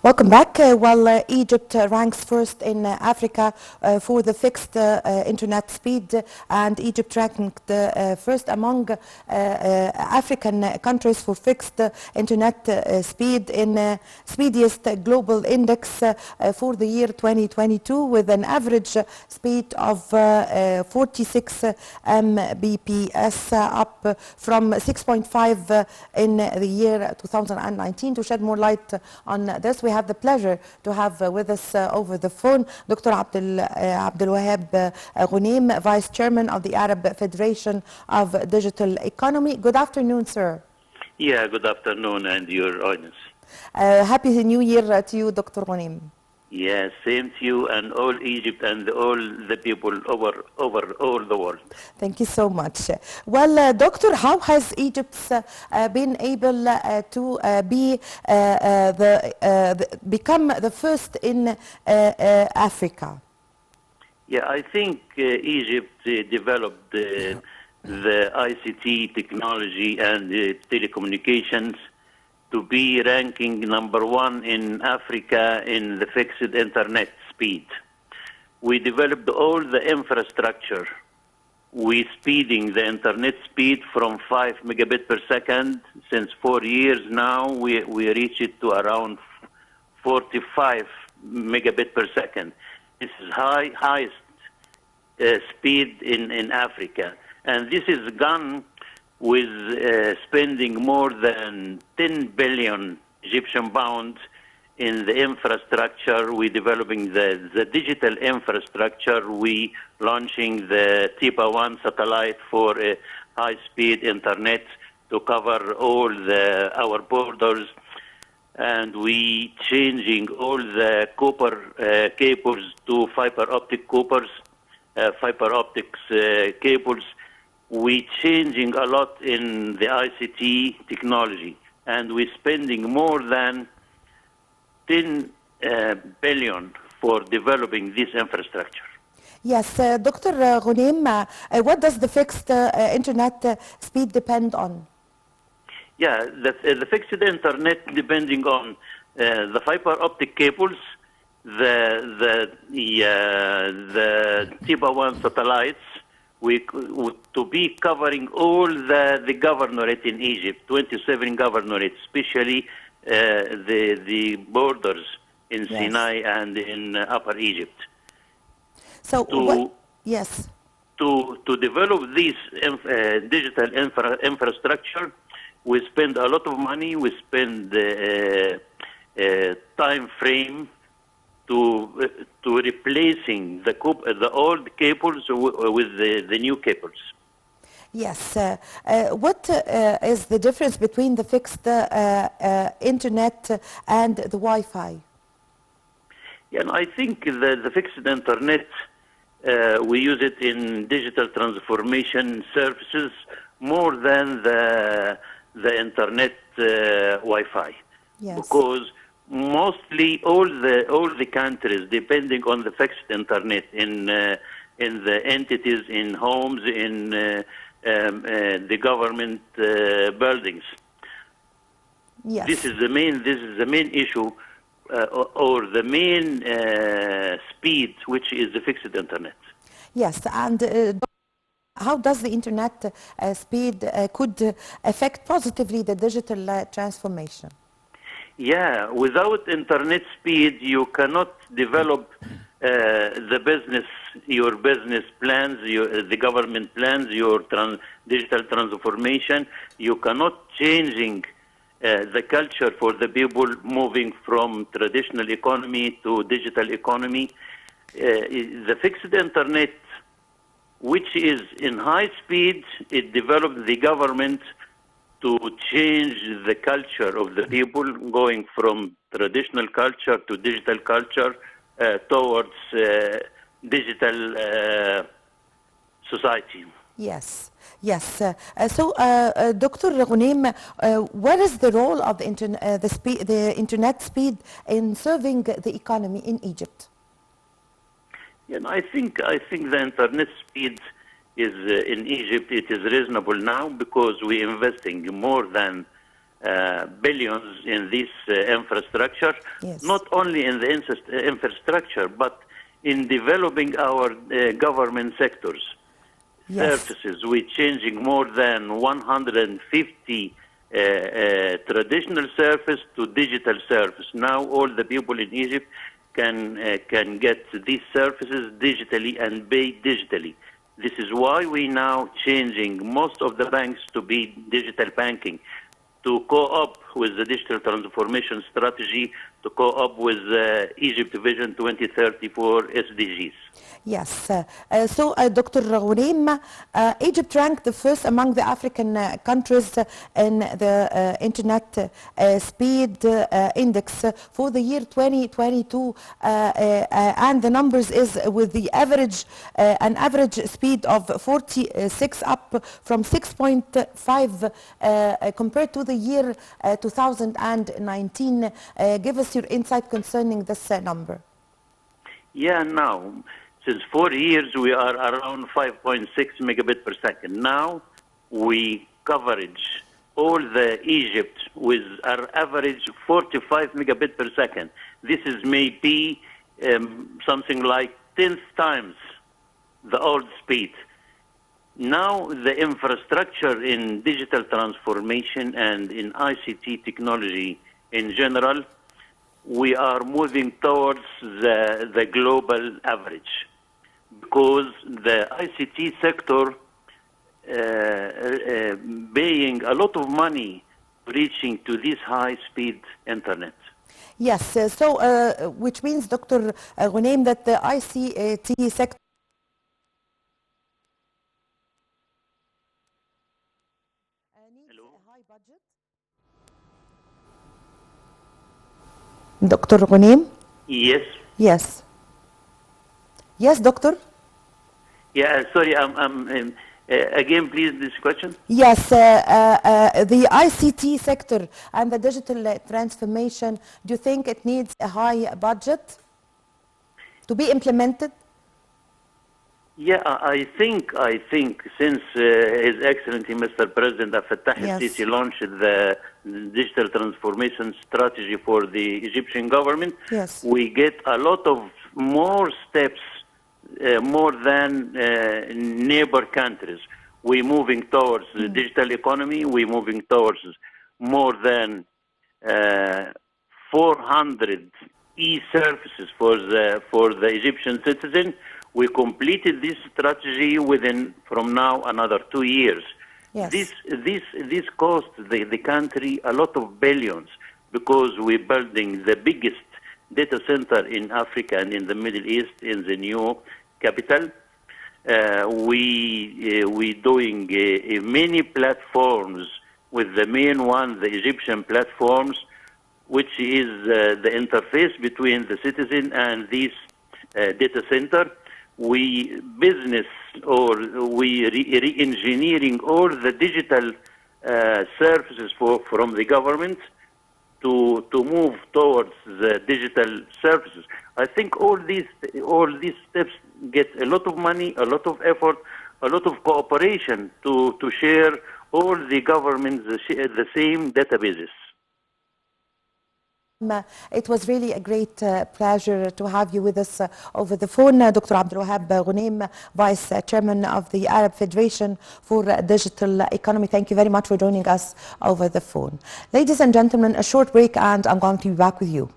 Welcome back. Egypt ranks first in Africa for the fixed internet speed, and Egypt ranked first among African countries for fixed internet speed in speediest global index for the year 2022, with an average speed of 46 Mbps, up from 6.5 in the year 2019. To shed more light on this, we have the pleasure to have with us over the phone Dr. Abdelwahab Ghunaim, Vice Chairman of the Arab Federation of Digital Economy. Good afternoon, sir. Yeah, good afternoon, and your audience. Happy New Year to you, Dr. Ghunaim. Yeah, same to you and all Egypt and all the people over all the world. Thank you so much. Well, Doctor, how has Egypt been able to become the first in Africa? Yeah, I think Egypt developed the ICT technology and telecommunications to be ranking #1 in Africa in the fixed internet speed. We developed all the infrastructure. We speeding the internet speed from 5 megabit per second. Since 4 years now, we reach it to around 45 megabit per second. This is highest speed in Africa. And this is done with spending more than 10 billion Egyptian pounds in the infrastructure. We developing the digital infrastructure. We launching the TIPA-1 satellite for high-speed internet to cover all our borders. And we changing all the copper cables to fiber optics cables. We changing a lot in the ICT technology, and we're spending more than 10 billion for developing this infrastructure. Yes, Dr. Ghunaim, what does the fixed internet speed depend on? Yeah, the fixed internet depending on the fiber optic cables, the TIPA-1 satellites. To be covering all the governorate in Egypt, 27 governorates, especially the borders in Sinai and in Upper Egypt. So, yes. To develop this digital infrastructure, we spend a lot of money. We spend time frame to replacing the old cables with the new cables. Yes. What is the difference between the fixed internet and the Wi-Fi? Yeah, and I think the fixed internet, we use it in digital transformation services more than the internet Wi-Fi. Yes. Because mostly all the countries depending on the fixed internet in the entities, in homes, in the government buildings. Yes. This is the main issue or the main speed, which is the fixed internet. Yes, and how does the internet speed could affect positively the digital transformation? Yeah, without internet speed, you cannot develop your business plans, the government plans, your digital transformation. You cannot changing the culture for the people moving from traditional economy to digital economy. The fixed internet, which is in high speed, it developed the government to change the culture of the people, going from traditional culture to digital culture towards digital society. Yes, yes. So, Dr. Ghunaim, what is the role of the internet speed in serving the economy in Egypt? Yeah, I think the internet speed is in Egypt. It is reasonable now because we're investing more than billions in this infrastructure, Yes. not only in the infrastructure, but in developing our government sectors. Yes. Services. We're changing more than 150 traditional service to digital service. Now all the people in Egypt can get these services digitally and pay digitally. This is why we now changing most of the banks to be digital banking, to co-op with the digital transformation strategy, to co-op with Egypt Vision 2034 SDGs. Yes. Dr. Ghunaim, Egypt ranked the first among the African countries in the Internet Speed Index for the year 2022, and the numbers is with the average, an average speed of 46, up from 6.5 compared to the year 2019. Give us your insight concerning this number. Yeah, now, since 4 years, we are around 5.6 megabit per second. Now, we coverage all the Egypt with our average 45 megabit per second. This is maybe something like 10 times the old speed. Now, the infrastructure in digital transformation and in ICT technology in general, we are moving towards the global average, because the ICT sector paying a lot of money reaching to this high-speed internet. Yes, which means, Dr. Ghunaim, that the ICT sector needs a high budget. Dr. Ghunaim? Yes. Yes. Yes, doctor? Yeah, sorry, again, please, this question. Yes, the ICT sector and the digital transformation, do you think it needs a high budget to be implemented? Yeah, I think since His Excellency Mr. President Abdel Fattah el-Sisi launched the digital transformation strategy for the Egyptian government, yes, we get a lot of more steps, more than neighbor countries. We're moving towards the digital economy. We're moving towards more than 400 e-services for the Egyptian citizen. We completed this strategy within, from now, another 2 years. Yes. This cost the country a lot of billions, because we're building the biggest data center in Africa and in the Middle East in the new capital. We doing many platforms, with the main one, the Egyptian platforms, which is the interface between the citizen and this data center. We business, or we re-engineering all the digital services from the government to move towards the digital services. I think all these steps get a lot of money, a lot of effort, a lot of cooperation to share all the governments the same databases. It was really a great pleasure to have you with us over the phone, Dr. Abdelwahab Ghunaim, Vice Chairman of the Arab Federation for Digital Economy. Thank you very much for joining us over the phone. Ladies and gentlemen, a short break and I'm going to be back with you.